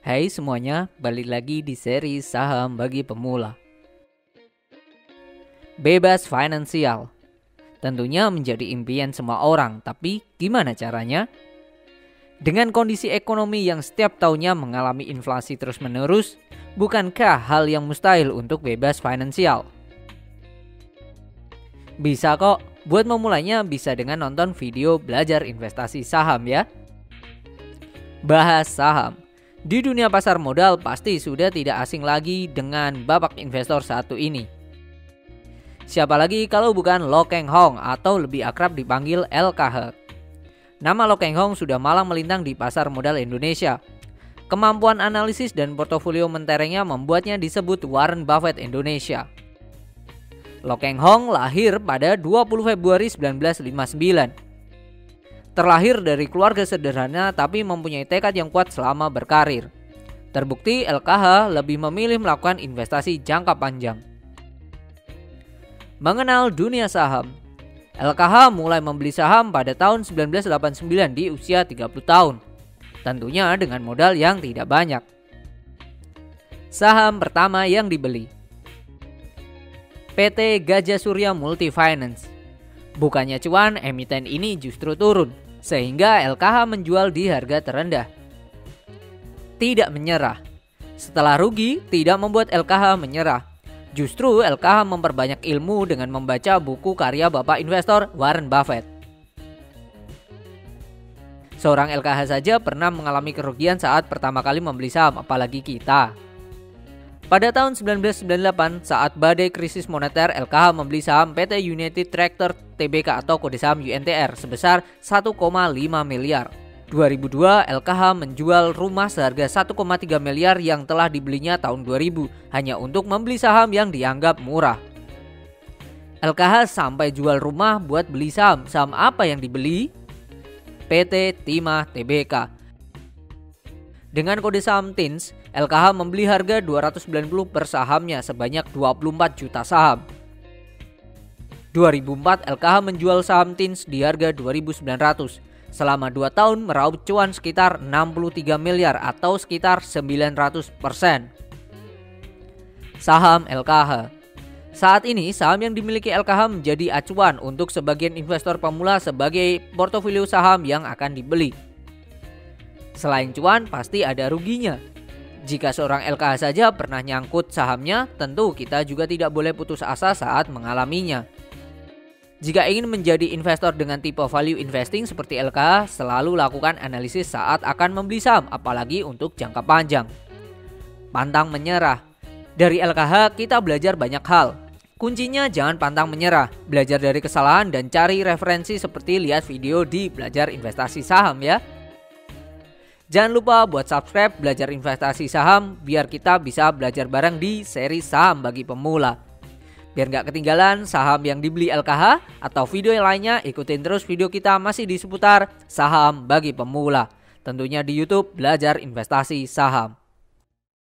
Hai semuanya, balik lagi di seri saham bagi pemula. Bebas finansial tentunya menjadi impian semua orang, tapi gimana caranya? Dengan kondisi ekonomi yang setiap tahunnya mengalami inflasi terus-menerus, bukankah hal yang mustahil untuk bebas finansial? Bisa kok, buat memulainya bisa dengan nonton video belajar investasi saham ya. Bahas saham. Di dunia pasar modal pasti sudah tidak asing lagi dengan bapak investor satu ini. Siapa lagi kalau bukan Lo Keng Hong atau lebih akrab dipanggil LKH. Nama Lo Keng Hong sudah malang melintang di pasar modal Indonesia. Kemampuan analisis dan portofolio menterengnya membuatnya disebut Warren Buffett Indonesia. Lo Keng Hong lahir pada 20 Februari 1959. Terlahir dari keluarga sederhana tapi mempunyai tekad yang kuat selama berkarir. Terbukti LKH lebih memilih melakukan investasi jangka panjang. Mengenal dunia saham. LKH mulai membeli saham pada tahun 1989 di usia 30 tahun. Tentunya dengan modal yang tidak banyak. Saham pertama yang dibeli. PT Gajah Surya Multifinance. Bukannya cuan, emiten ini justru turun, sehingga LKH menjual di harga terendah. Tidak menyerah. Setelah rugi, tidak membuat LKH menyerah. Justru LKH memperbanyak ilmu dengan membaca buku karya bapak investor Warren Buffett. Seorang LKH saja pernah mengalami kerugian saat pertama kali membeli saham, apalagi kita. Pada tahun 1998, saat badai krisis moneter, LKH membeli saham PT United Tractor Tbk atau kode saham UNTR sebesar 1,5 miliar. 2002, LKH menjual rumah seharga 1,3 miliar yang telah dibelinya tahun 2000 hanya untuk membeli saham yang dianggap murah. LKH sampai jual rumah buat beli saham. Saham apa yang dibeli? PT Timah Tbk. Dengan kode saham TINS, LKH membeli harga 290 per sahamnya sebanyak 24 juta saham. 2004 LKH menjual saham TINS di harga 2.900. Selama 2 tahun meraup cuan sekitar 63 miliar atau sekitar 900%. Saham LKH. Saat ini saham yang dimiliki LKH menjadi acuan untuk sebagian investor pemula sebagai portofolio saham yang akan dibeli. Selain cuan pasti ada ruginya. Jika seorang LKH saja pernah nyangkut sahamnya, tentu kita juga tidak boleh putus asa saat mengalaminya. Jika ingin menjadi investor dengan tipe value investing seperti LKH, selalu lakukan analisis saat akan membeli saham, apalagi untuk jangka panjang. Pantang menyerah. Dari LKH kita belajar banyak hal. Kuncinya jangan pantang menyerah, belajar dari kesalahan dan cari referensi seperti lihat video di Belajar Investasi Saham ya. Jangan lupa buat subscribe Belajar Investasi Saham biar kita bisa belajar bareng di seri saham bagi pemula. Biar gak ketinggalan saham yang dibeli LKH atau video yang lainnya, ikutin terus video kita masih di seputar saham bagi pemula. Tentunya di YouTube Belajar Investasi Saham.